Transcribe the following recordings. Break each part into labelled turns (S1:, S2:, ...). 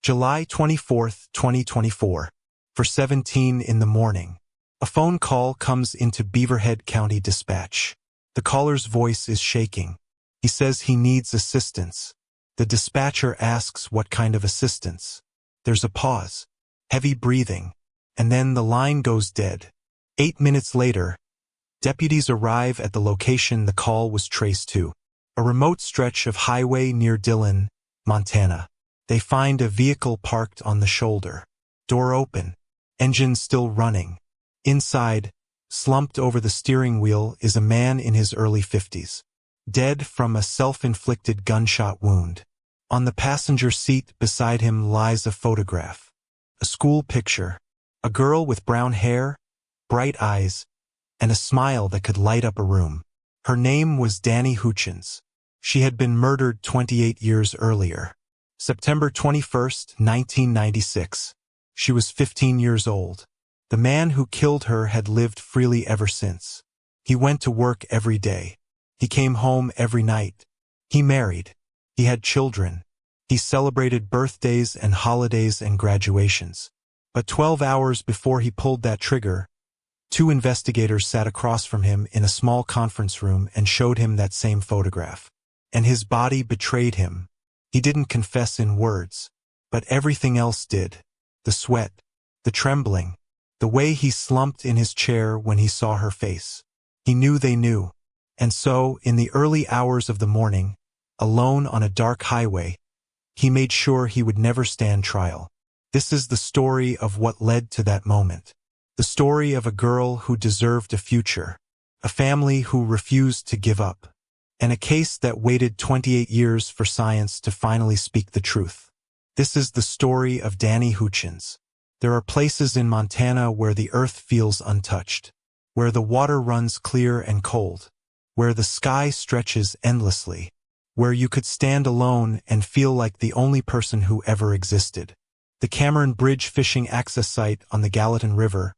S1: July 24, 2024. For 17 in the morning. A phone call comes into Beaverhead County Dispatch. The caller's voice is shaking. He says he needs assistance. The dispatcher asks what kind of assistance. There's a pause. Heavy breathing. And then the line goes dead. 8 minutes later, deputies arrive at the location the call was traced to. A remote stretch of highway near Dillon, Montana. They find a vehicle parked on the shoulder. Door open. Engine still running. Inside, slumped over the steering wheel, is a man in his early 50s. Dead from a self-inflicted gunshot wound. On the passenger seat beside him lies a photograph. A school picture. A girl with brown hair, bright eyes, and a smile that could light up a room. Her name was Danni Houchins. She had been murdered 28 years earlier. September 21, 1996. She was 15 years old. The man who killed her had lived freely ever since. He went to work every day. He came home every night. He married. He had children. He celebrated birthdays and holidays and graduations. But 12 hours before he pulled that trigger, 2 investigators sat across from him in a small conference room and showed him that same photograph. And his body betrayed him. He didn't confess in words, but everything else did. The sweat, the trembling, the way he slumped in his chair when he saw her face. He knew they knew. And so, in the early hours of the morning, alone on a dark highway, he made sure he would never stand trial. This is the story of what led to that moment. The story of a girl who deserved a future, a family who refused to give up, and a case that waited 28 years for science to finally speak the truth. This is the story of Danni Houchins. There are places in Montana where the earth feels untouched, where the water runs clear and cold, where the sky stretches endlessly, where you could stand alone and feel like the only person who ever existed. The Cameron Bridge fishing access site on the Gallatin River,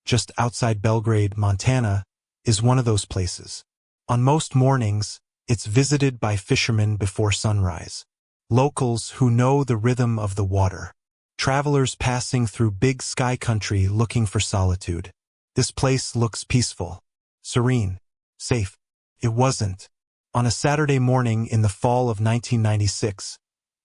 S1: just outside Belgrade, Montana, is one of those places. On most mornings, it's visited by fishermen before sunrise, locals who know the rhythm of the water, travelers passing through big sky country looking for solitude. This place looks peaceful, serene, safe. It wasn't. On a Saturday morning in the fall of 1996,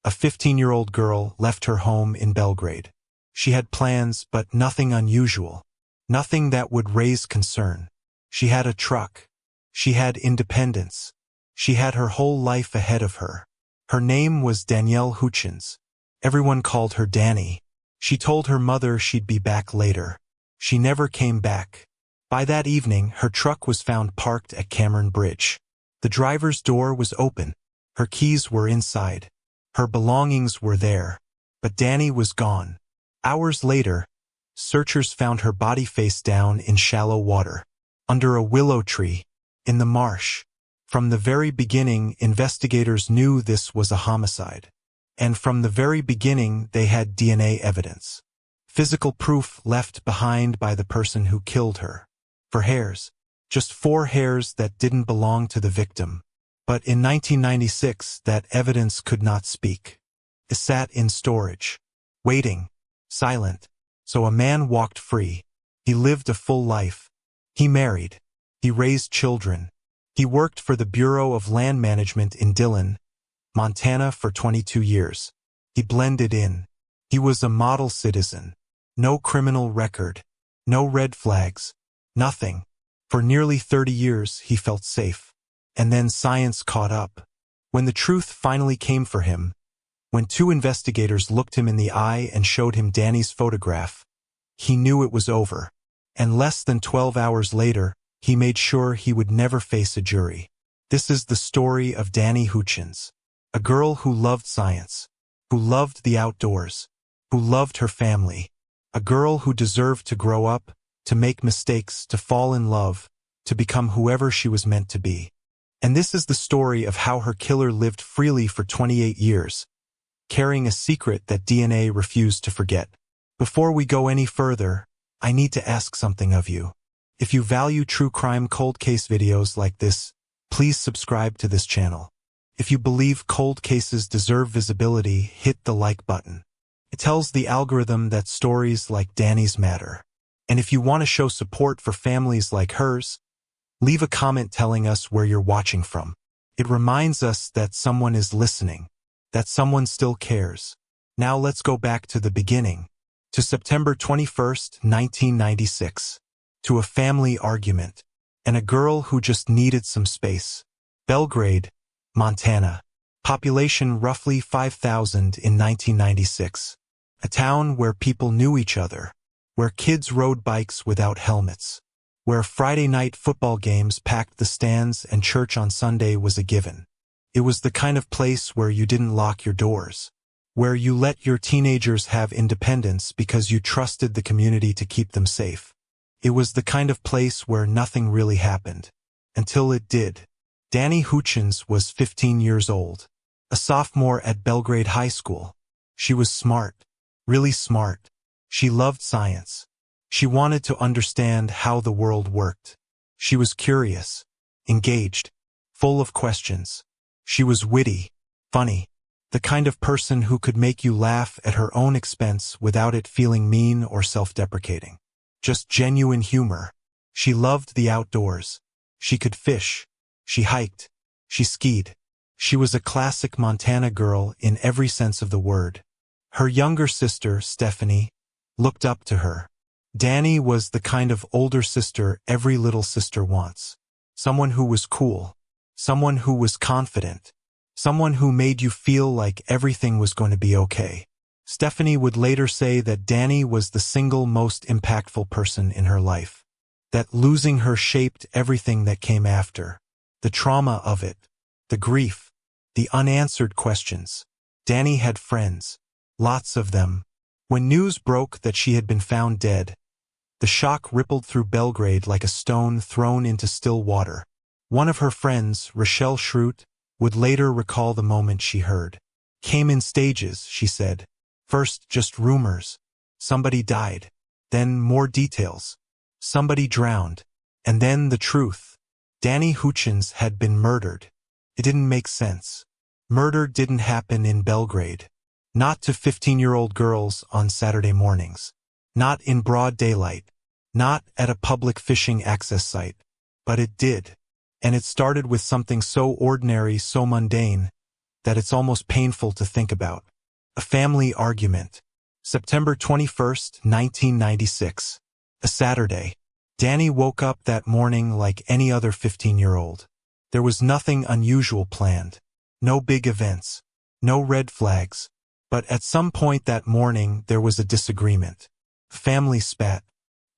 S1: a 15-year-old girl left her home in Belgrade. She had plans, but nothing unusual, nothing that would raise concern. She had a truck. She had independence. She had her whole life ahead of her. Her name was Danni Houchins. Everyone called her Danni. She told her mother she'd be back later. She never came back. By that evening, her truck was found parked at Cameron Bridge. The driver's door was open. Her keys were inside. Her belongings were there. But Danni was gone. Hours later, searchers found her body face down in shallow water, under a willow tree, in the marsh. From the very beginning, investigators knew this was a homicide. And from the very beginning, they had DNA evidence. Physical proof left behind by the person who killed her. For hairs. Just 4 hairs that didn't belong to the victim. But in 1996, that evidence could not speak. It sat in storage. Waiting. Silent. So a man walked free. He lived a full life. He married. He raised children. He worked for the Bureau of Land Management in Dillon, Montana for 22 years. He blended in. He was a model citizen. No criminal record. No red flags. Nothing. For nearly 30 years, he felt safe. And then science caught up. When the truth finally came for him, when 2 investigators looked him in the eye and showed him Danni's photograph, he knew it was over. And less than 12 hours later, he made sure he would never face a jury. This is the story of Danni Houchins, a girl who loved science, who loved the outdoors, who loved her family, a girl who deserved to grow up, to make mistakes, to fall in love, to become whoever she was meant to be. And this is the story of how her killer lived freely for 28 years, carrying a secret that DNA refused to forget. Before we go any further, I need to ask something of you. If you value true crime cold case videos like this, please subscribe to this channel. If you believe cold cases deserve visibility, hit the like button. It tells the algorithm that stories like Danni's matter. And if you want to show support for families like hers, leave a comment telling us where you're watching from. It reminds us that someone is listening, that someone still cares. Now let's go back to the beginning, to September 21st, 1996, to a family argument, and a girl who just needed some space. Belgrade, Montana. Population roughly 5,000 in 1996. A town where people knew each other, where kids rode bikes without helmets, where Friday night football games packed the stands and church on Sunday was a given. It was the kind of place where you didn't lock your doors, where you let your teenagers have independence because you trusted the community to keep them safe. It was the kind of place where nothing really happened, until it did. Danni Houchins was 15 years old, a sophomore at Belgrade High School. She was smart, really smart. She loved science. She wanted to understand how the world worked. She was curious, engaged, full of questions. She was witty, funny, the kind of person who could make you laugh at her own expense without it feeling mean or self-deprecating. Just genuine humor. She loved the outdoors. She could fish. She hiked. She skied. She was a classic Montana girl in every sense of the word. Her younger sister, Stephanie, looked up to her. Danni was the kind of older sister every little sister wants. Someone who was cool. Someone who was confident. Someone who made you feel like everything was going to be okay. Stephanie would later say that Danni was the single most impactful person in her life. That losing her shaped everything that came after. The trauma of it. The grief. The unanswered questions. Danni had friends. Lots of them. When news broke that she had been found dead, the shock rippled through Belgrade like a stone thrown into still water. One of her friends, Rochelle Schrute, would later recall the moment she heard. Came in stages, she said. First, just rumors. Somebody died. Then more details. Somebody drowned. And then the truth. Danni Houchins had been murdered. It didn't make sense. Murder didn't happen in Belgrade. Not to 15-year-old girls on Saturday mornings. Not in broad daylight. Not at a public fishing access site. But it did. And it started with something so ordinary, so mundane, that it's almost painful to think about. A family argument. September 21st, 1996. A Saturday. Danni woke up that morning like any other 15-year-old. There was nothing unusual planned. No big events. No red flags. But at some point that morning there was a disagreement. Family spat.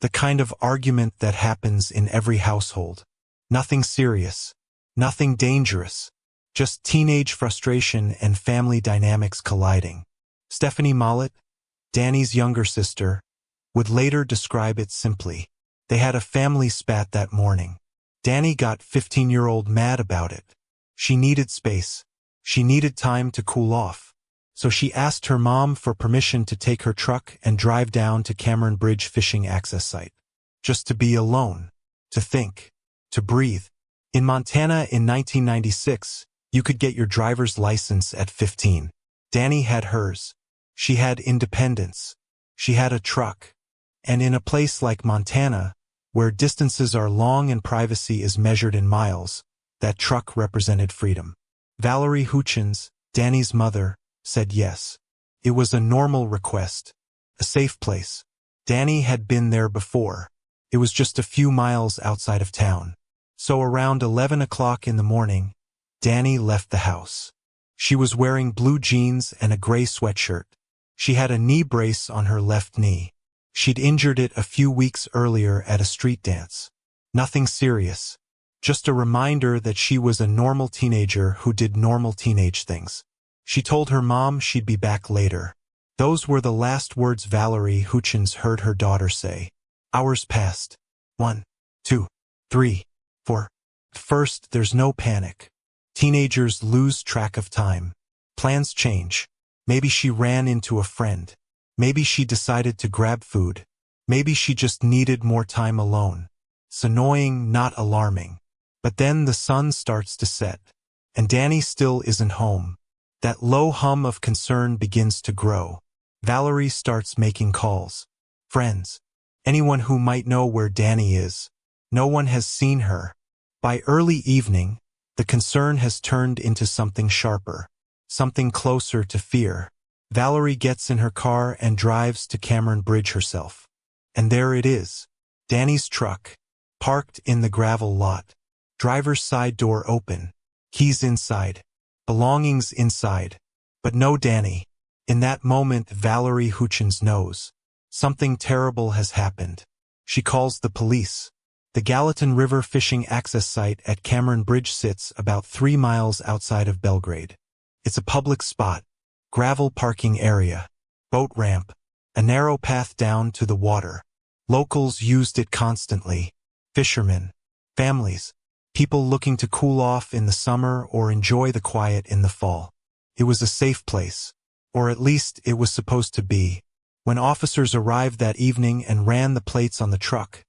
S1: The kind of argument that happens in every household. Nothing serious. Nothing dangerous. Just teenage frustration and family dynamics colliding. Stephanie Mollett, Danni's younger sister, would later describe it simply. They had a family spat that morning. Danni got 15-year-old mad about it. She needed space. She needed time to cool off. So she asked her mom for permission to take her truck and drive down to Cameron Bridge fishing access site. Just to be alone. To think. To breathe. In Montana in 1996, you could get your driver's license at 15. Danni had hers. She had independence. She had a truck. And in a place like Montana, where distances are long and privacy is measured in miles, that truck represented freedom. Valerie Houchins, Danni's mother, said yes. It was a normal request. A safe place. Danni had been there before. It was just a few miles outside of town. So around 11 o'clock in the morning, Danni left the house. She was wearing blue jeans and a gray sweatshirt. She had a knee brace on her left knee. She'd injured it a few weeks earlier at a street dance. Nothing serious. Just a reminder that she was a normal teenager who did normal teenage things. She told her mom she'd be back later. Those were the last words Valerie Houchins heard her daughter say. Hours passed. 1, 2, 3, 4. At first, there's no panic. Teenagers lose track of time. Plans change. Maybe she ran into a friend. Maybe she decided to grab food. Maybe she just needed more time alone. It's annoying, not alarming. But then the sun starts to set. And Danni still isn't home. That low hum of concern begins to grow. Valerie starts making calls. Friends. Anyone who might know where Danni is. No one has seen her. By early evening, the concern has turned into something sharper. Something closer to fear. Valerie gets in her car and drives to Cameron Bridge herself. And there it is. Danni's truck. Parked in the gravel lot. Driver's side door open. Keys inside. Belongings inside. But no Danni. In that moment, Valerie Houchins knows. Something terrible has happened. She calls the police. The Gallatin River fishing access site at Cameron Bridge sits about 3 miles outside of Belgrade. It's a public spot. Gravel parking area. Boat ramp. A narrow path down to the water. Locals used it constantly. Fishermen. Families. People looking to cool off in the summer or enjoy the quiet in the fall. It was a safe place. Or at least it was supposed to be. When officers arrived that evening and ran the plates on the truck,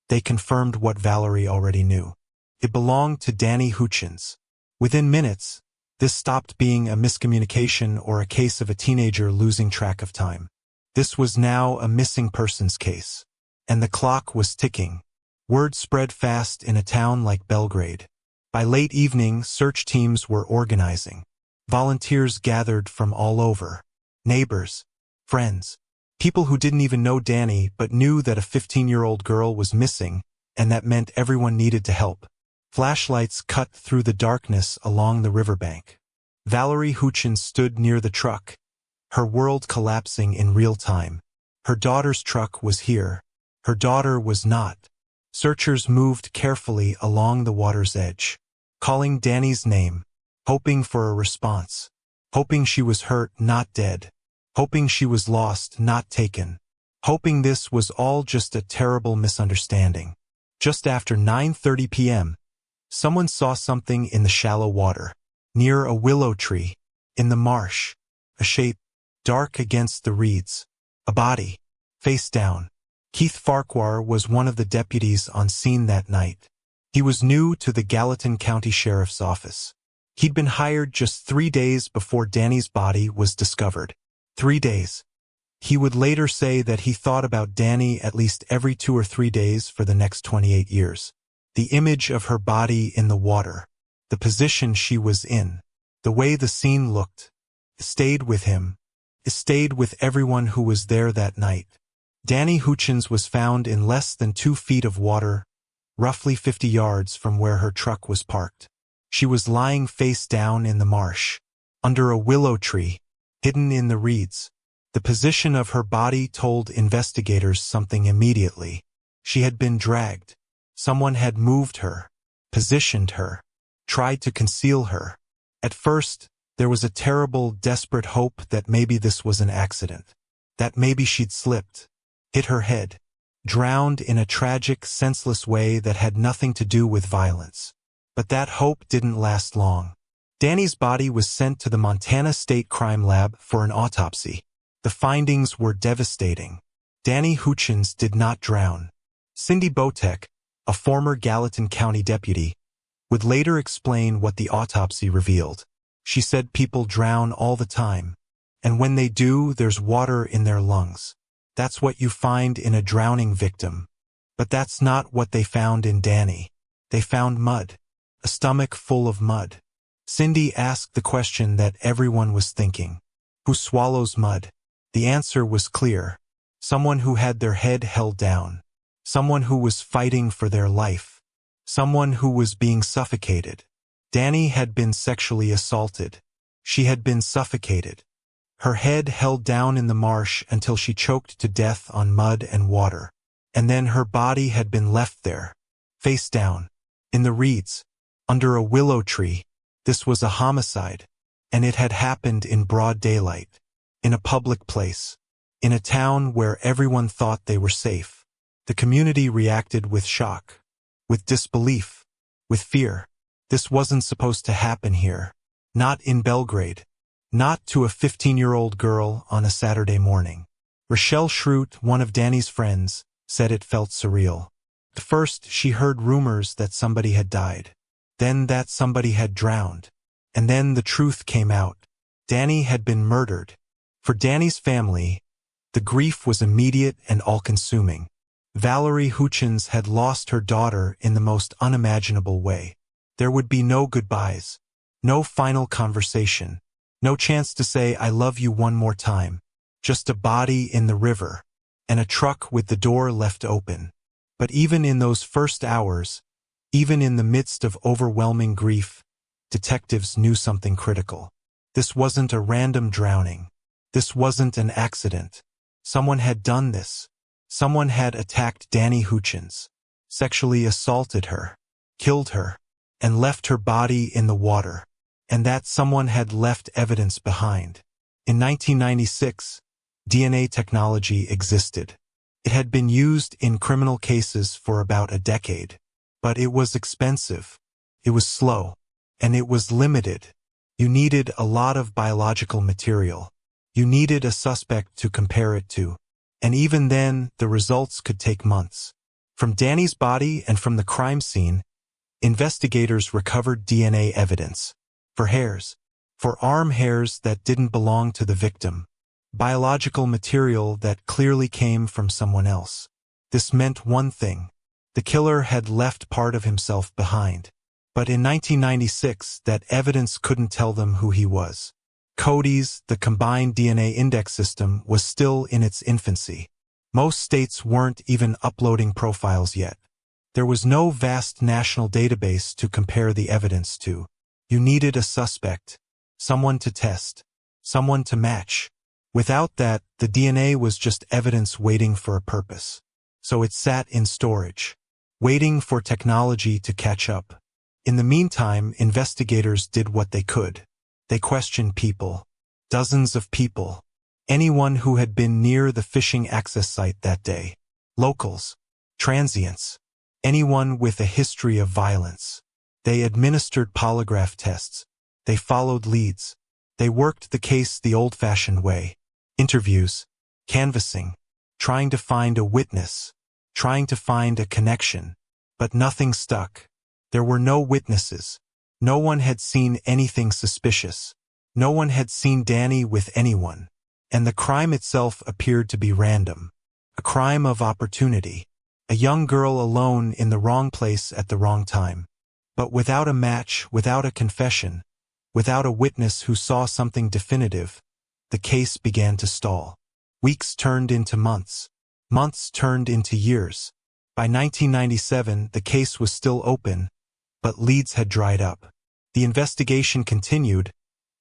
S1: they confirmed what Valerie already knew. It belonged to Danni Houchins. Within minutes, this stopped being a miscommunication or a case of a teenager losing track of time. This was now a missing persons case. And the clock was ticking. Word spread fast in a town like Belgrade. By late evening, search teams were organizing. Volunteers gathered from all over. Neighbors, friends, people who didn't even know Danni but knew that a 15-year-old girl was missing, and that meant everyone needed to help. Flashlights cut through the darkness along the riverbank. Valerie Houchins stood near the truck, her world collapsing in real time. Her daughter's truck was here. Her daughter was not. Searchers moved carefully along the water's edge, calling Danni's name, hoping for a response, hoping she was hurt, not dead, hoping she was lost, not taken, hoping this was all just a terrible misunderstanding. Just after 9:30 p.m., someone saw something in the shallow water, near a willow tree, in the marsh, a shape, dark against the reeds, a body, face down. Keith Farquhar was one of the deputies on scene that night. He was new to the Gallatin County Sheriff's Office. He'd been hired just 3 days before Danni's body was discovered. 3 days. He would later say that he thought about Danni at least every 2 or 3 days for the next 28 years. The image of her body in the water, the position she was in, the way the scene looked, stayed with him. It stayed with everyone who was there that night. Danni Houchins was found in less than 2 feet of water, roughly 50 yards from where her truck was parked. She was lying face down in the marsh, under a willow tree, hidden in the reeds. The position of her body told investigators something immediately. She had been dragged. Someone had moved her, positioned her, tried to conceal her. At first, there was a terrible, desperate hope that maybe this was an accident, that maybe she'd slipped, hit her head, drowned in a tragic, senseless way that had nothing to do with violence. But that hope didn't last long. Danni's body was sent to the Montana State Crime Lab for an autopsy. The findings were devastating. Danni Houchins did not drown. Cindy Botek, a former Gallatin County deputy, would later explain what the autopsy revealed. She said people drown all the time, and when they do, there's water in their lungs. That's what you find in a drowning victim. But that's not what they found in Danni. They found mud, a stomach full of mud. Cindy asked the question that everyone was thinking. Who swallows mud? The answer was clear. Someone who had their head held down. Someone who was fighting for their life. Someone who was being suffocated. Danni had been sexually assaulted. She had been suffocated. Her head held down in the marsh until she choked to death on mud and water. And then her body had been left there, face down, in the reeds, under a willow tree. This was a homicide, and it had happened in broad daylight, in a public place, in a town where everyone thought they were safe. The community reacted with shock, with disbelief, with fear. This wasn't supposed to happen here. Not in Belgrade. Not to a 15-year-old girl on a Saturday morning. Rochelle Schrute, one of Danni's friends, said it felt surreal. At first, she heard rumors that somebody had died. Then that somebody had drowned. And then the truth came out. Danni had been murdered. For Danni's family, the grief was immediate and all-consuming. Valerie Houchins had lost her daughter in the most unimaginable way. There would be no goodbyes, no final conversation, no chance to say I love you one more time, just a body in the river, and a truck with the door left open. But even in those first hours, even in the midst of overwhelming grief, detectives knew something critical. This wasn't a random drowning. This wasn't an accident. Someone had done this. Someone had attacked Danni Houchins, sexually assaulted her, killed her, and left her body in the water. And that someone had left evidence behind. In 1996, DNA technology existed. It had been used in criminal cases for about a decade. But it was expensive. It was slow. And it was limited. You needed a lot of biological material. You needed a suspect to compare it to. And even then, the results could take months. From Danni's body and from the crime scene, investigators recovered DNA evidence. For hairs. For arm hairs that didn't belong to the victim. Biological material that clearly came from someone else. This meant one thing. The killer had left part of himself behind. But in 1996, that evidence couldn't tell them who he was. CODIS, the Combined DNA Index System, was still in its infancy. Most states weren't even uploading profiles yet. There was no vast national database to compare the evidence to. You needed a suspect, someone to test, someone to match. Without that, the DNA was just evidence waiting for a purpose. So it sat in storage, waiting for technology to catch up. In the meantime, investigators did what they could. They questioned people, dozens of people, anyone who had been near the fishing access site that day, locals, transients, anyone with a history of violence. They administered polygraph tests. They followed leads. They worked the case the old-fashioned way. Interviews, canvassing, trying to find a witness, trying to find a connection. But nothing stuck. There were no witnesses. No one had seen anything suspicious. No one had seen Danni with anyone. And the crime itself appeared to be random. A crime of opportunity. A young girl alone in the wrong place at the wrong time. But without a match, without a confession, without a witness who saw something definitive, the case began to stall. Weeks turned into months. Months turned into years. By 1997, the case was still open, but leads had dried up. The investigation continued,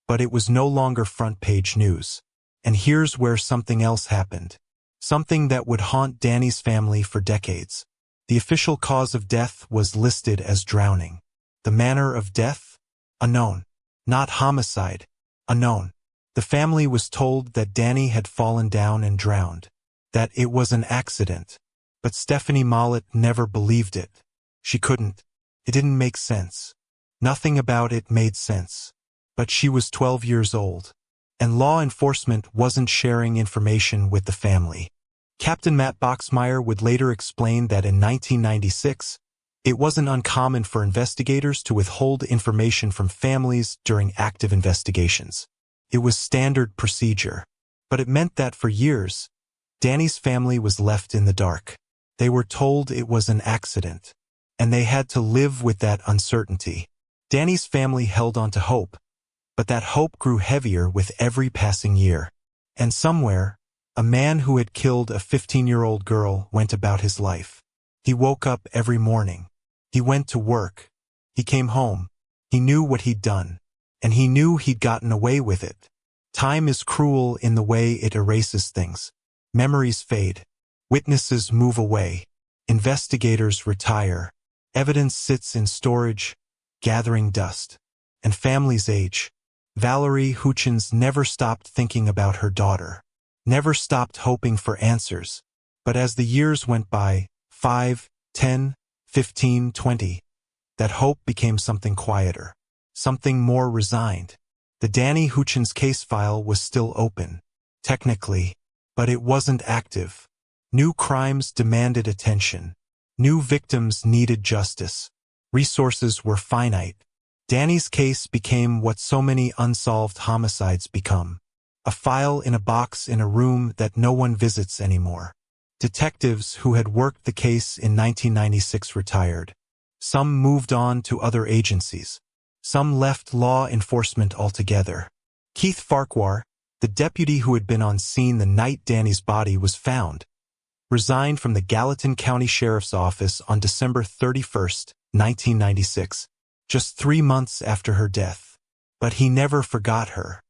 S1: but it was no longer front-page news. And here's where something else happened. Something that would haunt Danni's family for decades. The official cause of death was listed as drowning. The manner of death? Unknown. Not homicide. Unknown. The family was told that Danni had fallen down and drowned. That it was an accident. But Stephanie Mollett never believed it. She couldn't. It didn't make sense. Nothing about it made sense. But she was 12 years old. And law enforcement wasn't sharing information with the family. Captain Matt Boxmeyer would later explain that in 1996, it wasn't uncommon for investigators to withhold information from families during active investigations. It was standard procedure. But it meant that for years, Danni's family was left in the dark. They were told it was an accident. And they had to live with that uncertainty. Danni's family held on to hope. But that hope grew heavier with every passing year. And somewhere, a man who had killed a 15-year-old girl went about his life. He woke up every morning. He went to work. He came home. He knew what he'd done. And he knew he'd gotten away with it. Time is cruel in the way it erases things. Memories fade. Witnesses move away. Investigators retire. Evidence sits in storage, gathering dust. And families age. Valerie Houchins never stopped thinking about her daughter. Never stopped hoping for answers. But as the years went by, 5, 10, 15, 20, that hope became something quieter. Something more resigned. The Danni Houchins case file was still open. Technically. But it wasn't active. New crimes demanded attention. New victims needed justice. Resources were finite. Danni's case became what so many unsolved homicides become. A file in a box in a room that no one visits anymore. Detectives who had worked the case in 1996 retired. Some moved on to other agencies. Some left law enforcement altogether. Keith Farquhar, the deputy who had been on scene the night Danni's body was found, resigned from the Gallatin County Sheriff's Office on December 31, 1996, just 3 months after her death. But he never forgot her.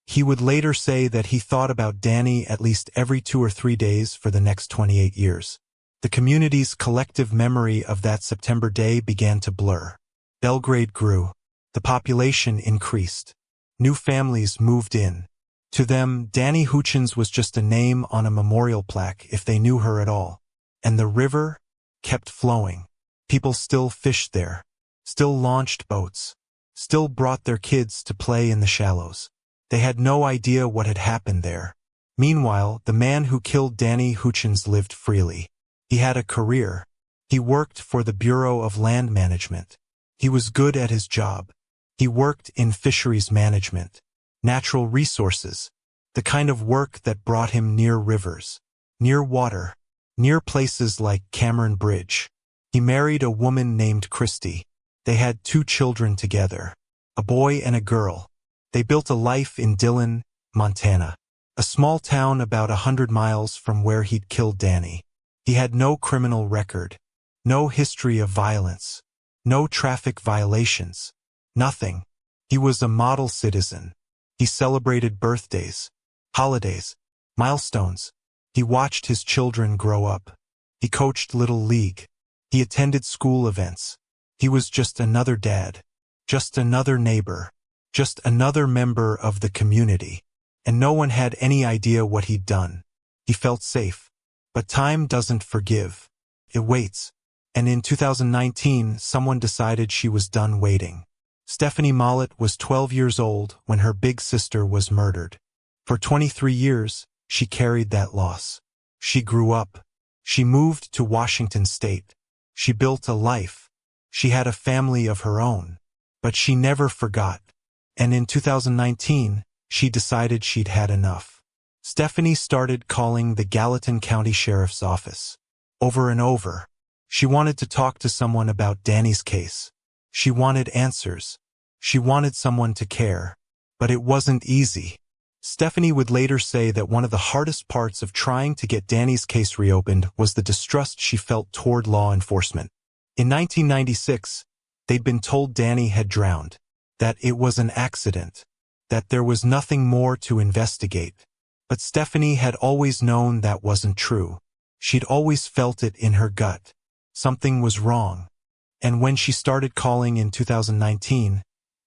S1: He would later say that he thought about Danni at least every 2 or 3 days for the next 28 years. The community's collective memory of that September day began to blur. Belgrade grew. The population increased. New families moved in. To them, Danni Houchins was just a name on a memorial plaque if they knew her at all. And the river kept flowing. People still fished there, still launched boats, still brought their kids to play in the shallows. They had no idea what had happened there. Meanwhile, the man who killed Danni Houchins lived freely. He had a career. He worked for the Bureau of Land Management. He was good at his job. He worked in fisheries management, natural resources, the kind of work that brought him near rivers, near water, near places like Cameron Bridge. He married a woman named Christy. They had 2 children together, a boy and a girl. They built a life in Dillon, Montana, a small town about 100 miles from where he'd killed Danni. He had no criminal record, no history of violence, no traffic violations, nothing. He was a model citizen. He celebrated birthdays, holidays, milestones. He watched his children grow up. He coached Little League. He attended school events. He was just another dad, just another neighbor, just another member of the community. And no one had any idea what he'd done. He felt safe. But time doesn't forgive. It waits. And in 2019, someone decided she was done waiting. Stephanie Mollett was 12 years old when her big sister was murdered. For 23 years, she carried that loss. She grew up. She moved to Washington State. She built a life. She had a family of her own. But she never forgot. And in 2019, she decided she'd had enough. Stephanie started calling the Gallatin County Sheriff's Office. Over and over. She wanted to talk to someone about Danni's case. She wanted answers. She wanted someone to care. But it wasn't easy. Stephanie would later say that one of the hardest parts of trying to get Danni's case reopened was the distrust she felt toward law enforcement. In 1996, they'd been told Danni had drowned, that it was an accident, that there was nothing more to investigate. But Stephanie had always known that wasn't true. She'd always felt it in her gut. Something was wrong. And when she started calling in 2019,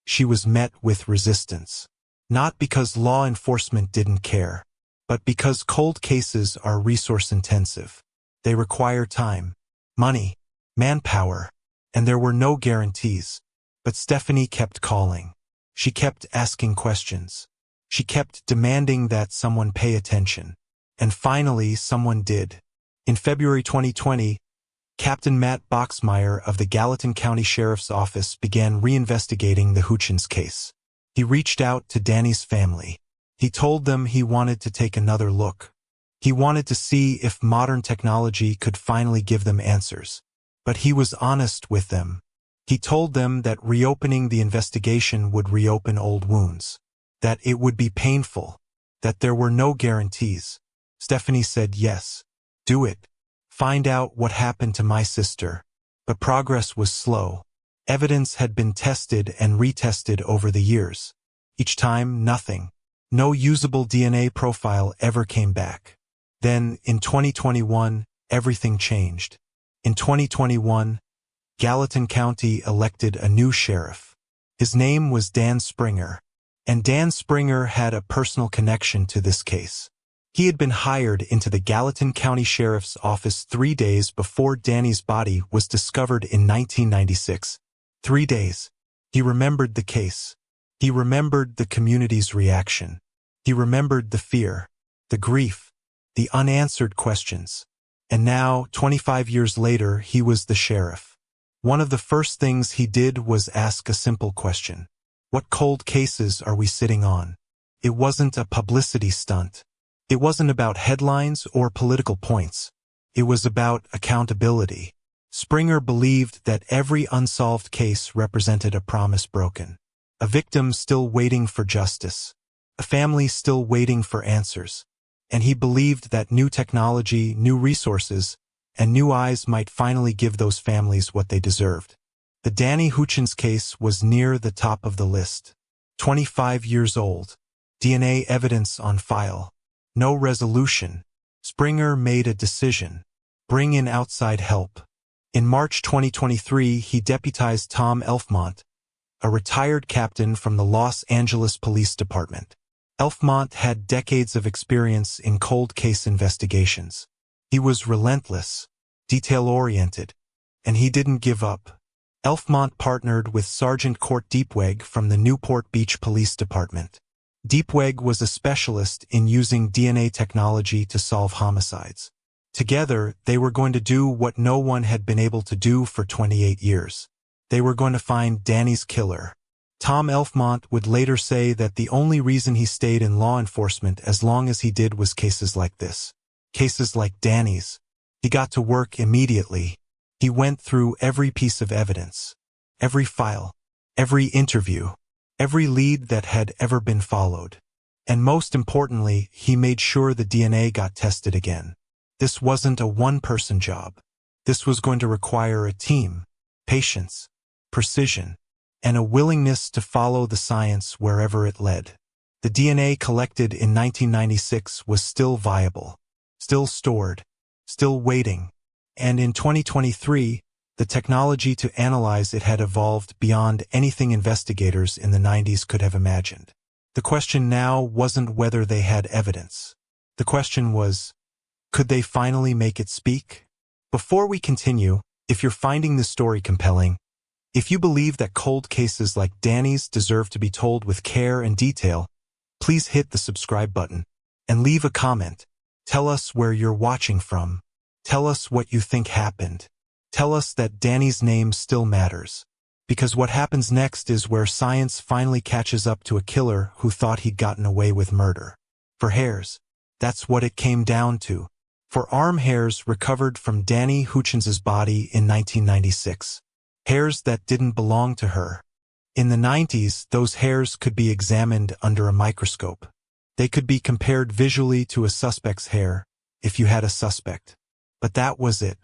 S1: she was met with resistance. Not because law enforcement didn't care, but because cold cases are resource-intensive. They require time, money, manpower, and there were no guarantees. But Stephanie kept calling. She kept asking questions. She kept demanding that someone pay attention. And finally, someone did. In February 2020, Captain Matt Boxmeyer of the Gallatin County Sheriff's Office began reinvestigating the Houchins case. He reached out to Danni's family. He told them he wanted to take another look. He wanted to see if modern technology could finally give them answers. But he was honest with them. He told them that reopening the investigation would reopen old wounds, that it would be painful, that there were no guarantees. Stephanie said yes. Do it. Find out what happened to my sister. But progress was slow. Evidence had been tested and retested over the years. Each time, nothing. No usable DNA profile ever came back. Then, in 2021, everything changed. In 2021, Gallatin County elected a new sheriff. His name was Dan Springer, and Dan Springer had a personal connection to this case. He had been hired into the Gallatin County Sheriff's Office 3 days before Danni's body was discovered in 1996. 3 days. He remembered the case. He remembered the community's reaction. He remembered the fear, the grief, the unanswered questions. And now, 25 years later, he was the sheriff. One of the first things he did was ask a simple question. What cold cases are we sitting on? It wasn't a publicity stunt. It wasn't about headlines or political points. It was about accountability. Springer believed that every unsolved case represented a promise broken. A victim still waiting for justice. A family still waiting for answers. And he believed that new technology, new resources, and new eyes might finally give those families what they deserved. The Danni Houchins case was near the top of the list. 25 years old. DNA evidence on file. No resolution. Springer made a decision. Bring in outside help. In March 2023, he deputized Tom Elfmont, a retired captain from the Los Angeles Police Department. Elfmont had decades of experience in cold case investigations. He was relentless, detail-oriented, and he didn't give up. Elfmont partnered with Sergeant Court Deepweg from the Newport Beach Police Department. Deepweg was a specialist in using DNA technology to solve homicides. Together, they were going to do what no one had been able to do for 28 years. They were going to find Danny's killer. Tom Elfmont would later say that the only reason he stayed in law enforcement as long as he did was cases like this. Cases like Danny's. He got to work immediately. He went through every piece of evidence, every file, every interview, every lead that had ever been followed. And most importantly, he made sure the DNA got tested again. This wasn't a one-person job. This was going to require a team, patience, precision, and a willingness to follow the science wherever it led. The DNA collected in 1996 was still viable, still stored, still waiting, and in 2023, the technology to analyze it had evolved beyond anything investigators in the 90s could have imagined. The question now wasn't whether they had evidence. The question was, could they finally make it speak? Before we continue, if you're finding this story compelling, if you believe that cold cases like Danny's deserve to be told with care and detail, please hit the subscribe button and leave a comment. Tell us where you're watching from. Tell us what you think happened. Tell us that Danny's name still matters. Because what happens next is where science finally catches up to a killer who thought he'd gotten away with murder. For hairs, that's what it came down to. For arm hairs recovered from Danni Houchins' body in 1996. Hairs that didn't belong to her. In the 90s, those hairs could be examined under a microscope. They could be compared visually to a suspect's hair, if you had a suspect. But that was it.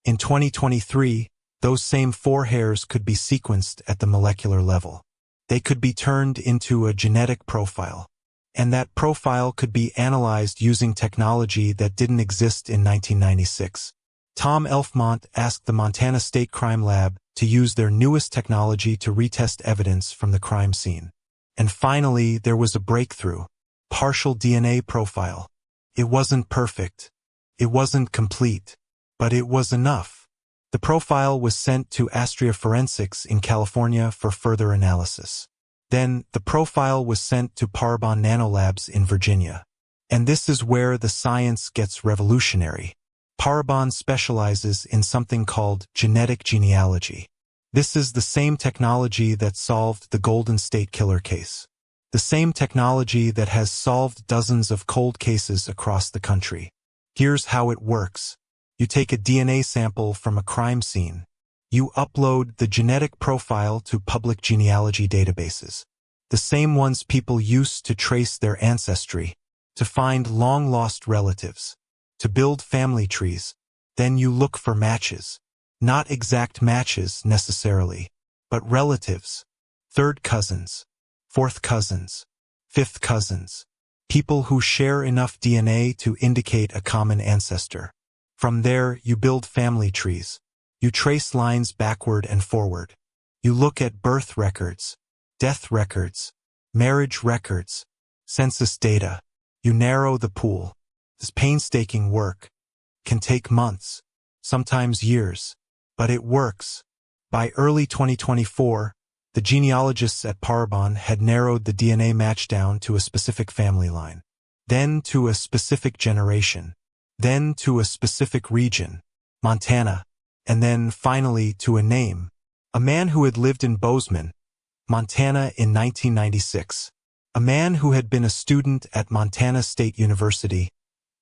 S1: In 2023, those same 4 hairs could be sequenced at the molecular level. They could be turned into a genetic profile. And that profile could be analyzed using technology that didn't exist in 1996. Tom Elfmont asked the Montana State Crime Lab to use their newest technology to retest evidence from the crime scene. And finally, there was a breakthrough. Partial DNA profile. It wasn't perfect. It wasn't complete. But it was enough. The profile was sent to Astria Forensics in California for further analysis. Then, the profile was sent to Parabon Nanolabs in Virginia. And this is where the science gets revolutionary. Parabon specializes in something called genetic genealogy. This is the same technology that solved the Golden State Killer case. The same technology that has solved dozens of cold cases across the country. Here's how it works. You take a DNA sample from a crime scene. You upload the genetic profile to public genealogy databases. The same ones people use to trace their ancestry, to find long-lost relatives, to build family trees. Then you look for matches. Not exact matches, necessarily, but relatives. Third cousins, fourth cousins, fifth cousins. People who share enough DNA to indicate a common ancestor. From there, you build family trees. You trace lines backward and forward. You look at birth records, death records, marriage records, census data. You narrow the pool. This painstaking work can take months, sometimes years, but it works. By early 2024, the genealogists at Parabon had narrowed the DNA match down to a specific family line, then to a specific generation, then to a specific region, Montana, and then finally to a name, a man who had lived in Bozeman, Montana in 1996. A man who had been a student at Montana State University,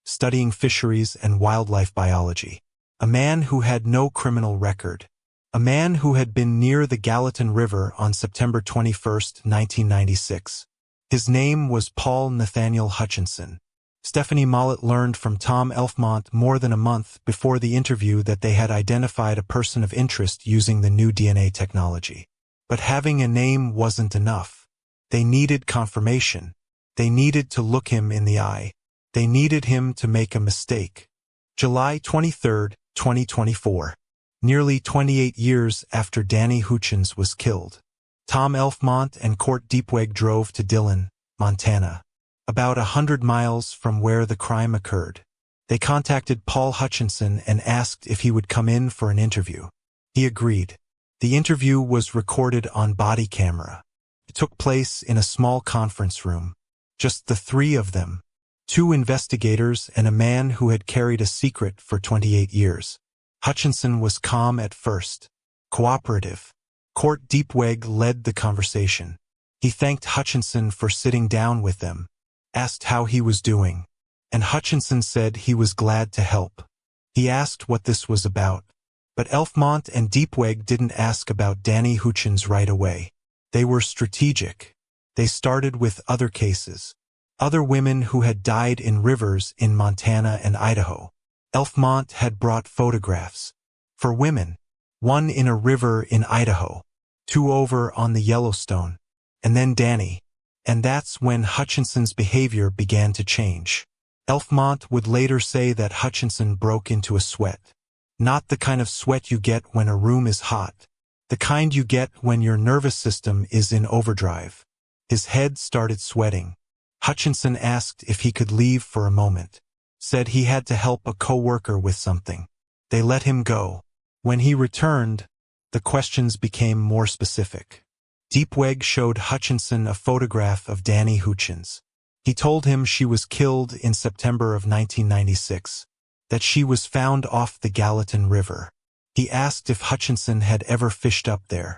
S1: studying fisheries and wildlife biology. A man who had no criminal record. A man who had been near the Gallatin River on September 21, 1996. His name was Paul Nathaniel Hutchinson. Stephanie Mollett learned from Tom Elfmont more than a month before the interview that they had identified a person of interest using the new DNA technology. But having a name wasn't enough. They needed confirmation. They needed to look him in the eye. They needed him to make a mistake. July 23, 2024. Nearly 28 years after Danni Houchins was killed. Tom Elfmont and Court Deepweg drove to Dillon, Montana, about 100 miles from where the crime occurred. They contacted Paul Hutchinson and asked if he would come in for an interview. He agreed. The interview was recorded on body camera. It took place in a small conference room. Just the three of them. 2 investigators and a man who had carried a secret for 28 years. Hutchinson was calm at first. Cooperative. Court Deepweg led the conversation. He thanked Hutchinson for sitting down with them, asked how he was doing, and Hutchinson said he was glad to help. He asked what this was about. But Elfmont and Deepweg didn't ask about Danni Houchins right away. They were strategic. They started with other cases. Other women who had died in rivers in Montana and Idaho. Elfmont had brought photographs. For women. 1 in a river in Idaho. 2 over on the Yellowstone. And then Danni. And that's when Hutchinson's behavior began to change. Elfmont would later say that Hutchinson broke into a sweat. Not the kind of sweat you get when a room is hot. The kind you get when your nervous system is in overdrive. His head started sweating. Hutchinson asked if he could leave for a moment. Said he had to help a co-worker with something. They let him go. When he returned, the questions became more specific. Deepweg showed Hutchinson a photograph of Danni Houchins. He told him she was killed in September of 1996, that she was found off the Gallatin River. He asked if Hutchinson had ever fished up there.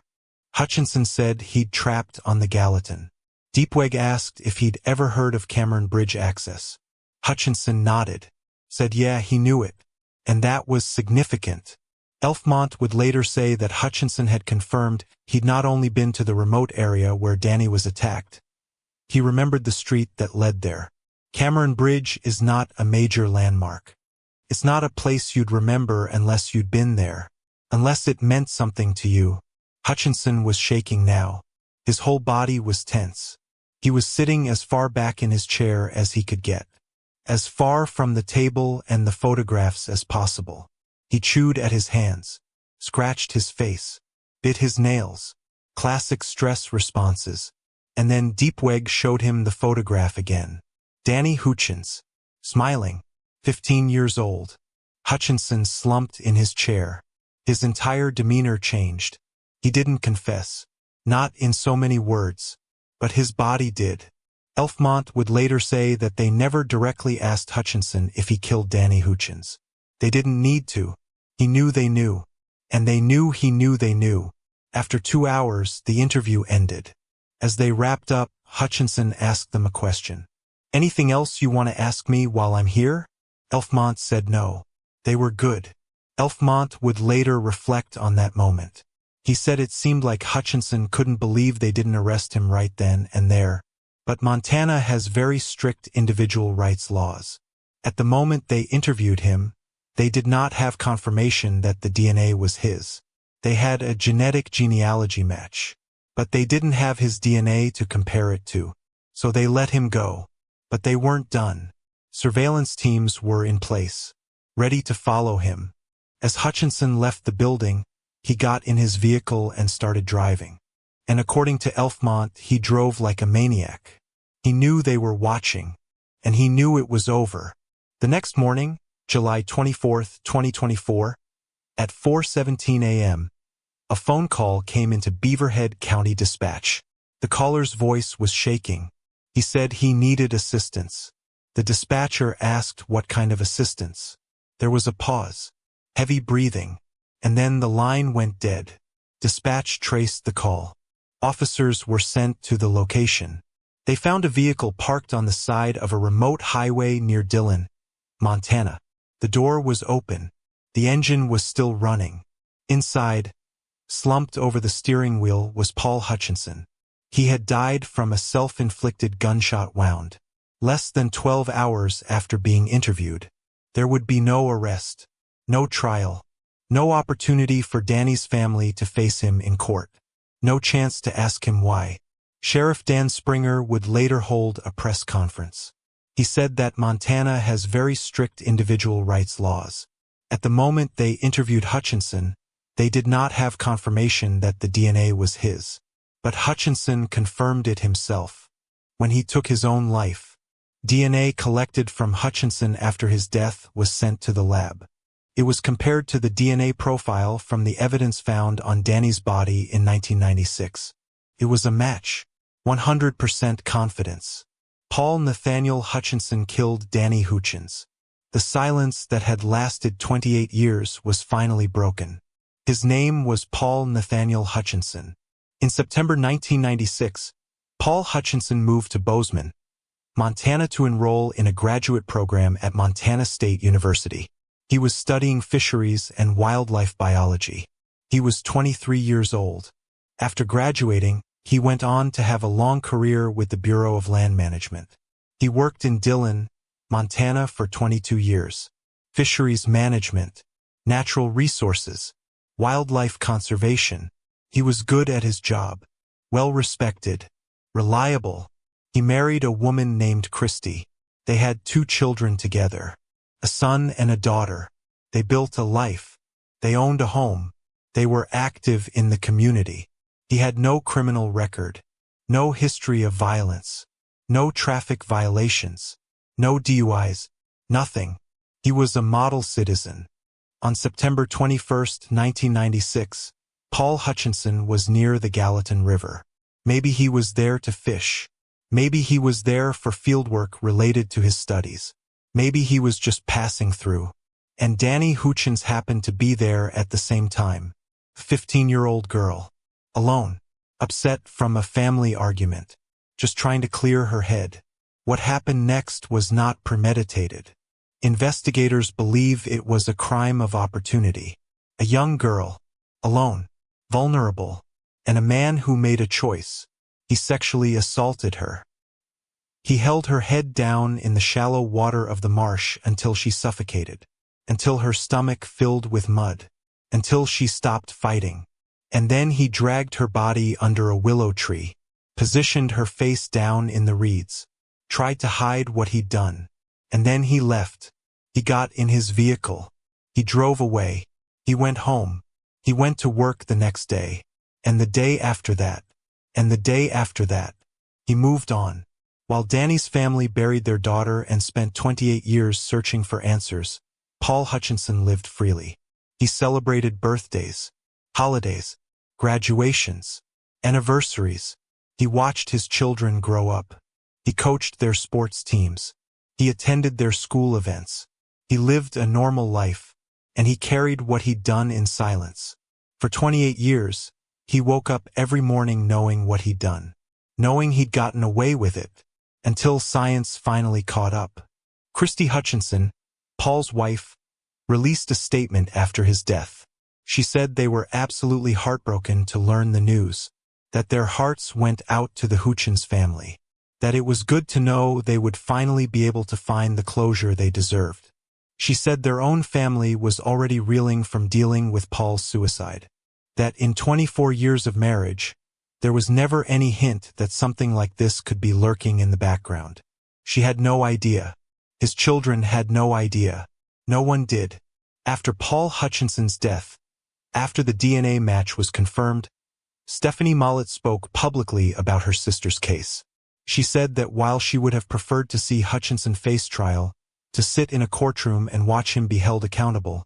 S1: Hutchinson said he'd trapped on the Gallatin. Deepweg asked if he'd ever heard of Cameron Bridge access. Hutchinson nodded, said yeah, he knew it, and that was significant. Elfmont would later say that Hutchinson had confirmed he'd not only been to the remote area where Danni was attacked. He remembered the street that led there. Cameron Bridge is not a major landmark. It's not a place you'd remember unless you'd been there, unless it meant something to you. Hutchinson was shaking now. His whole body was tense. He was sitting as far back in his chair as he could get, as far from the table and the photographs as possible. He chewed at his hands, scratched his face, bit his nails, classic stress responses, and then Deepweg showed him the photograph again. Danni Houchins, smiling, 15 years old. Hutchinson slumped in his chair. His entire demeanor changed. He didn't confess, not in so many words, but his body did. Elfmont would later say that they never directly asked Hutchinson if he killed Danni Houchins. They didn't need to. He knew they knew. And they knew he knew they knew. After 2 hours, the interview ended. As they wrapped up, Hutchinson asked them a question. Anything else you want to ask me while I'm here? Elfmont said no. They were good. Elfmont would later reflect on that moment. He said it seemed like Hutchinson couldn't believe they didn't arrest him right then and there. But Montana has very strict individual rights laws. At the moment they interviewed him, they did not have confirmation that the DNA was his. They had a genetic genealogy match, but they didn't have his DNA to compare it to. So they let him go. But they weren't done. Surveillance teams were in place, ready to follow him. As Hutchinson left the building, he got in his vehicle and started driving. And according to Elfmont, he drove like a maniac. He knew they were watching, and he knew it was over. The next morning, July 24, 2024, at 4:17 a.m., a phone call came into Beaverhead County Dispatch. The caller's voice was shaking. He said he needed assistance. The dispatcher asked what kind of assistance. There was a pause, heavy breathing, and then the line went dead. Dispatch traced the call. Officers were sent to the location. They found a vehicle parked on the side of a remote highway near Dillon, Montana. The door was open. The engine was still running. Inside, slumped over the steering wheel, was Paul Hutchinson. He had died from a self-inflicted gunshot wound. Less than 12 hours after being interviewed. There would be no arrest, no trial, no opportunity for Danny's family to face him in court, no chance to ask him why. Sheriff Dan Springer would later hold a press conference. He said that Montana has very strict individual rights laws. At the moment they interviewed Hutchinson, they did not have confirmation that the DNA was his. But Hutchinson confirmed it himself. When he took his own life, DNA collected from Hutchinson after his death was sent to the lab. It was compared to the DNA profile from the evidence found on Danny's body in 1996. It was a match. 100% confidence. Paul Nathaniel Hutchinson killed Danni Houchins. The silence that had lasted 28 years was finally broken. His name was Paul Nathaniel Hutchinson. In September 1996, Paul Hutchinson moved to Bozeman, Montana to enroll in a graduate program at Montana State University. He was studying fisheries and wildlife biology. He was 23 years old. After graduating, he went on to have a long career with the Bureau of Land Management. He worked in Dillon, Montana for 22 years. Fisheries management, natural resources, wildlife conservation. He was good at his job, well-respected, reliable. He married a woman named Christy. They had 2 children together, a son and a daughter. They built a life. They owned a home. They were active in the community. He had no criminal record, no history of violence, no traffic violations, no DUIs, nothing. He was a model citizen. On September 21, 1996, Paul Hutchinson was near the Gallatin River. Maybe he was there to fish. Maybe he was there for fieldwork related to his studies. Maybe he was just passing through. And Danni Houchins happened to be there at the same time. A 15-year-old girl. Alone. Upset from a family argument. Just trying to clear her head. What happened next was not premeditated. Investigators believe it was a crime of opportunity. A young girl. Alone. Vulnerable. And a man who made a choice. He sexually assaulted her. He held her head down in the shallow water of the marsh until she suffocated. Until her stomach filled with mud. Until she stopped fighting. And then he dragged her body under a willow tree, positioned her face down in the reeds, tried to hide what he'd done. And then he left. He got in his vehicle. He drove away. He went home. He went to work the next day. And the day after that. And the day after that. He moved on. While Danny's family buried their daughter and spent 28 years searching for answers, Paul Hutchinson lived freely. He celebrated birthdays, holidays, graduations, anniversaries. He watched his children grow up. He coached their sports teams. He attended their school events. He lived a normal life, and he carried what he'd done in silence. For 28 years, he woke up every morning knowing what he'd done, knowing he'd gotten away with it, until science finally caught up. Christy Hutchinson, Paul's wife, released a statement after his death. She said they were absolutely heartbroken to learn the news, that their hearts went out to the Houchins family, that it was good to know they would finally be able to find the closure they deserved. She said their own family was already reeling from dealing with Paul's suicide, that in 24 years of marriage, there was never any hint that something like this could be lurking in the background. She had no idea. His children had no idea. No one did. After Paul Hutchinson's death, after the DNA match was confirmed, Stephanie Mollett spoke publicly about her sister's case. She said that while she would have preferred to see Hutchinson face trial, to sit in a courtroom and watch him be held accountable,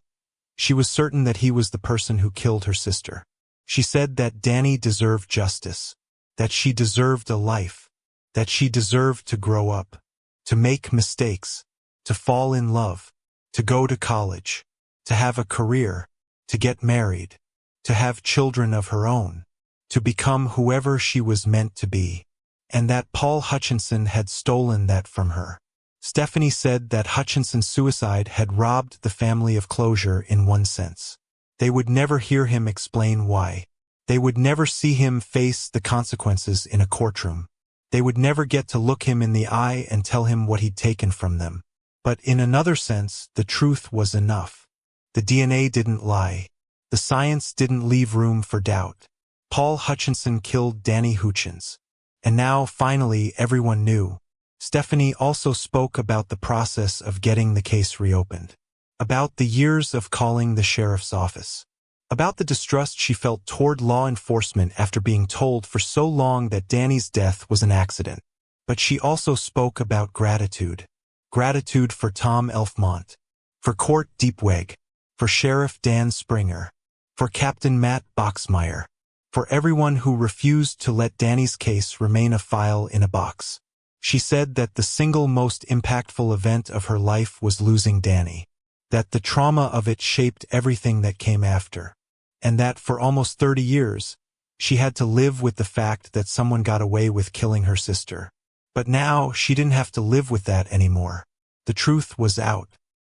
S1: she was certain that he was the person who killed her sister. She said that Danny deserved justice, that she deserved a life, that she deserved to grow up, to make mistakes, to fall in love, to go to college, to have a career, to get married, to have children of her own, to become whoever she was meant to be. and that Paul Hutchinson had stolen that from her. Stephanie said that Hutchinson's suicide had robbed the family of closure in one sense. They would never hear him explain why. They would never see him face the consequences in a courtroom. They would never get to look him in the eye and tell him what he'd taken from them. But in another sense, the truth was enough. The DNA didn't lie. The science didn't leave room for doubt. Paul Hutchinson killed Danni Houchins. And now, finally, everyone knew. Stephanie also spoke about the process of getting the case reopened, about the years of calling the sheriff's office, about the distrust she felt toward law enforcement after being told for so long that Danny's death was an accident. But she also spoke about gratitude. Gratitude for Tom Elfmont, for Court Diepweg, for Sheriff Dan Springer, for Captain Matt Boxmeyer, for everyone who refused to let Danny's case remain a file in a box. She said that the single most impactful event of her life was losing Danny, that the trauma of it shaped everything that came after, and that for almost 30 years, she had to live with the fact that someone got away with killing her sister. But now she didn't have to live with that anymore. The truth was out.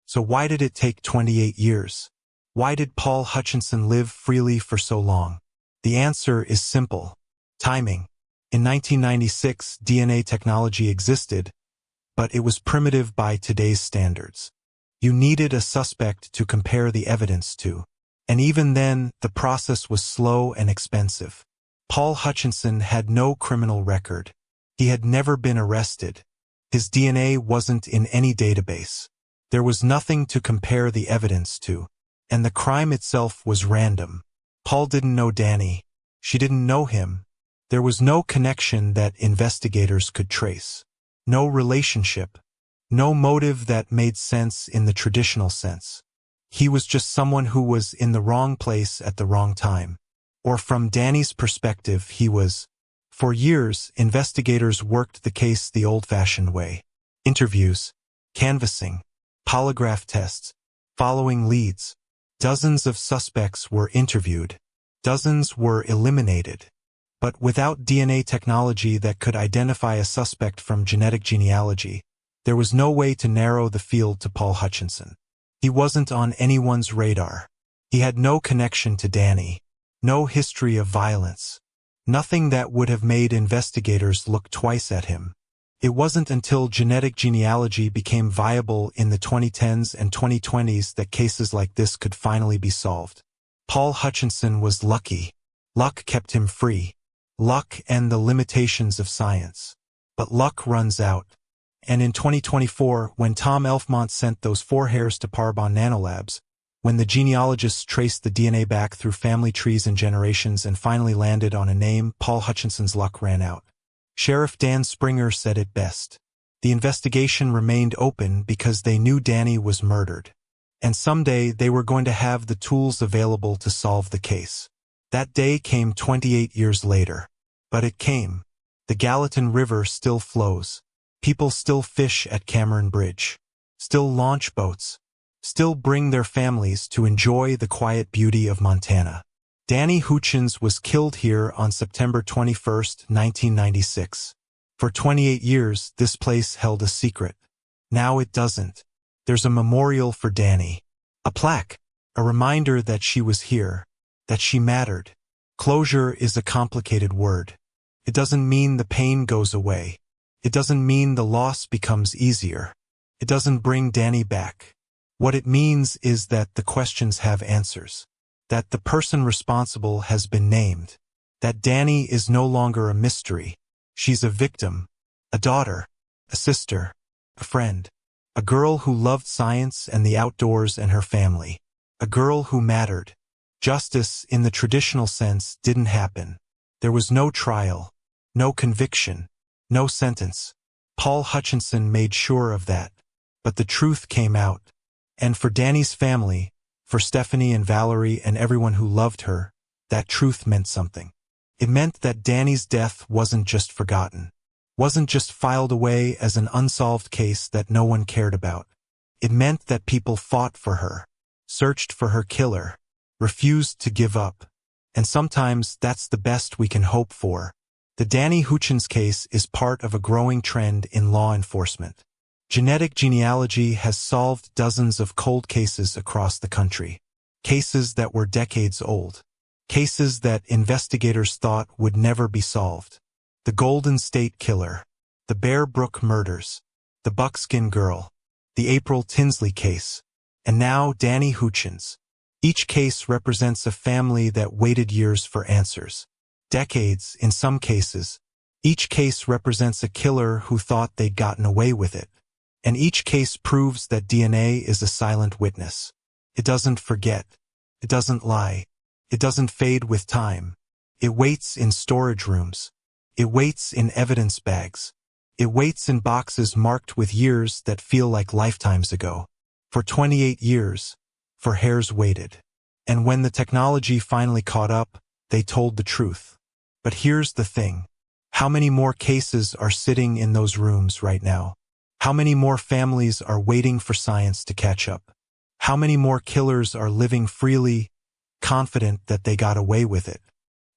S1: So why did it take 28 years? Why did Paul Hutchinson live freely for so long? The answer is simple. Timing. In 1996, DNA technology existed, but it was primitive by today's standards. You needed a suspect to compare the evidence to. And even then, the process was slow and expensive. Paul Hutchinson had no criminal record. He had never been arrested. His DNA wasn't in any database. There was nothing to compare the evidence to. And the crime itself was random. Paul didn't know Danny. She didn't know him. There was no connection that investigators could trace. No relationship. No motive that made sense in the traditional sense. He was just someone who was in the wrong place at the wrong time. Or from Danny's perspective, he was. For years, investigators worked the case the old-fashioned way. Interviews, canvassing, polygraph tests, following leads. Dozens of suspects were interviewed. Dozens were eliminated. But without DNA technology that could identify a suspect from genetic genealogy, there was no way to narrow the field to Paul Hutchinson. He wasn't on anyone's radar. He had no connection to Danny, no history of violence, nothing that would have made investigators look twice at him. It wasn't until genetic genealogy became viable in the 2010s and 2020s that cases like this could finally be solved. Paul Hutchinson was lucky. Luck kept him free. Luck and the limitations of science. But luck runs out. And in 2024, when Tom Elfmont sent those 4 hairs to Parabon Nanolabs, when the genealogists traced the DNA back through family trees and generations and finally landed on a name, Paul Hutchinson's luck ran out. Sheriff Dan Springer said it best. The investigation remained open because they knew Danny was murdered. And someday they were going to have the tools available to solve the case. That day came 28 years later. But it came. The Gallatin River still flows. People still fish at Cameron Bridge. Still launch boats. Still bring their families to enjoy the quiet beauty of Montana. Danni Houchins was killed here on September 21, 1996. For 28 years, this place held a secret. Now it doesn't. There's a memorial for Danny. A plaque. A reminder that she was here. That she mattered. Closure is a complicated word. It doesn't mean the pain goes away. It doesn't mean the loss becomes easier. It doesn't bring Danny back. What it means is that the questions have answers. That the person responsible has been named. That Danny is no longer a mystery. She's a victim. A daughter. A sister. A friend. A girl who loved science and the outdoors and her family. A girl who mattered. Justice, in the traditional sense, didn't happen. There was no trial. No conviction. No sentence. Paul Hutchinson made sure of that. But the truth came out. And for Danny's family, for Stephanie and Valerie and everyone who loved her, that truth meant something. It meant that Danny's death wasn't just forgotten. Wasn't just filed away as an unsolved case that no one cared about. It meant that people fought for her, searched for her killer, refused to give up. And sometimes that's the best we can hope for. The Danni Houchins case is part of a growing trend in law enforcement. Genetic genealogy has solved dozens of cold cases across the country. Cases that were decades old. Cases that investigators thought would never be solved. The Golden State Killer. The Bear Brook murders. The Buckskin Girl. The April Tinsley case. And now Danni Houchins. Each case represents a family that waited years for answers. Decades, in some cases. Each case represents a killer who thought they'd gotten away with it. And each case proves that DNA is a silent witness. It doesn't forget. It doesn't lie. It doesn't fade with time. It waits in storage rooms. It waits in evidence bags. It waits in boxes marked with years that feel like lifetimes ago. For 28 years, for hairs waited. And when the technology finally caught up, they told the truth. But here's the thing. How many more cases are sitting in those rooms right now? How many more families are waiting for science to catch up? How many more killers are living freely, confident that they got away with it?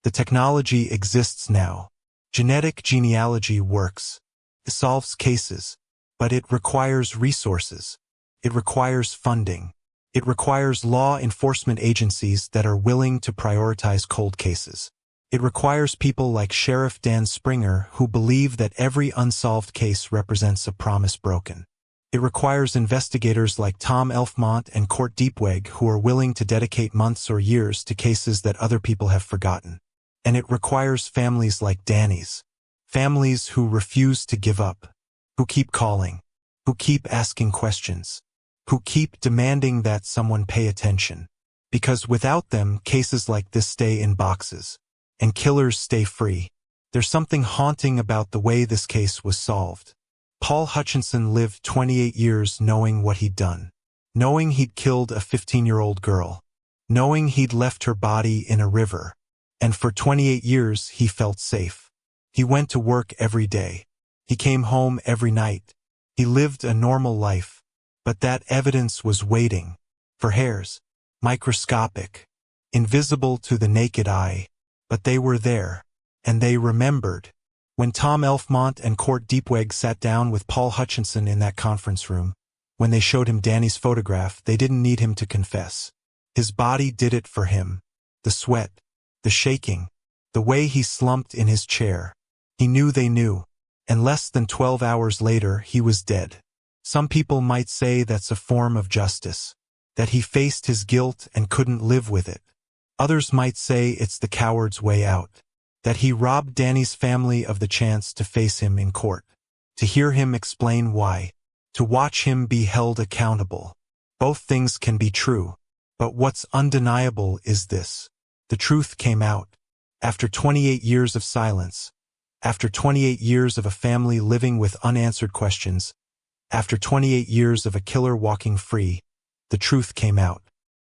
S1: The technology exists now. Genetic genealogy works. It solves cases, but it requires resources. It requires funding. It requires law enforcement agencies that are willing to prioritize cold cases. It requires people like Sheriff Dan Springer who believe that every unsolved case represents a promise broken. It requires investigators like Tom Elfmont and Court Deepweg who are willing to dedicate months or years to cases that other people have forgotten. And it requires families like Danni's. Families who refuse to give up, who keep calling, who keep asking questions, who keep demanding that someone pay attention. Because without them, cases like this stay in boxes, and killers stay free. There's something haunting about the way this case was solved. Paul Hutchinson lived 28 years knowing what he'd done, knowing he'd killed a 15-year-old girl, knowing he'd left her body in a river, and for 28 years he felt safe. He went to work every day. He came home every night. He lived a normal life. But that evidence was waiting for hairs, microscopic, invisible to the naked eye. But they were there, and they remembered. When Tom Elfmont and Court Deepweg sat down with Paul Hutchinson in that conference room, when they showed him Danni's photograph, they didn't need him to confess. His body did it for him. The sweat, the shaking, the way he slumped in his chair. He knew they knew, and less than 12 hours later he was dead. Some people might say that's a form of justice, that he faced his guilt and couldn't live with it. Others might say it's the coward's way out, that he robbed Danni's family of the chance to face him in court, to hear him explain why, to watch him be held accountable. Both things can be true, but what's undeniable is this. The truth came out. After 28 years of silence, after 28 years of a family living with unanswered questions, after 28 years of a killer walking free, the truth came out.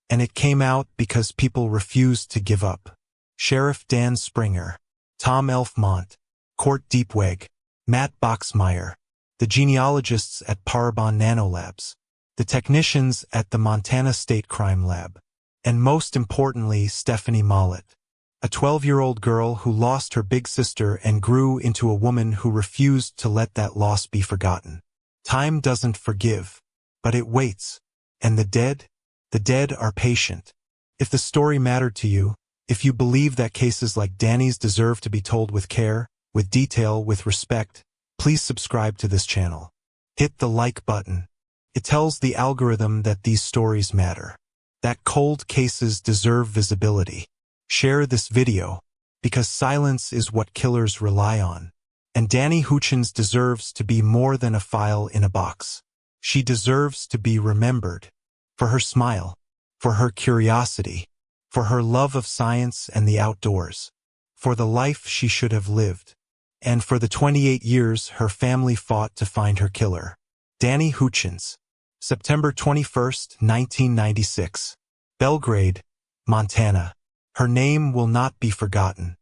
S1: And it came out because people refused to give up. Sheriff Dan Springer, Tom Elfmont, Court Deepweg, Matt Boxmeyer, the genealogists at Parabon Nanolabs, the technicians at the Montana State Crime Lab, and most importantly, Stephanie Mollett, a 12-year-old girl who lost her big sister and grew into a woman who refused to let that loss be forgotten. Time doesn't forgive, but it waits. And the dead are patient. If the story mattered to you, if you believe that cases like Danni's deserve to be told with care, with detail, with respect, please subscribe to this channel. Hit the like button. It tells the algorithm that these stories matter, that cold cases deserve visibility. Share this video, because silence is what killers rely on. And Danni Houchins deserves to be more than a file in a box. She deserves to be remembered. For her smile, for her curiosity, for her love of science and the outdoors, for the life she should have lived, and for the 28 years her family fought to find her killer. Danni Houchins, September 21, 1996. Belgrade, Montana. Her name will not be forgotten.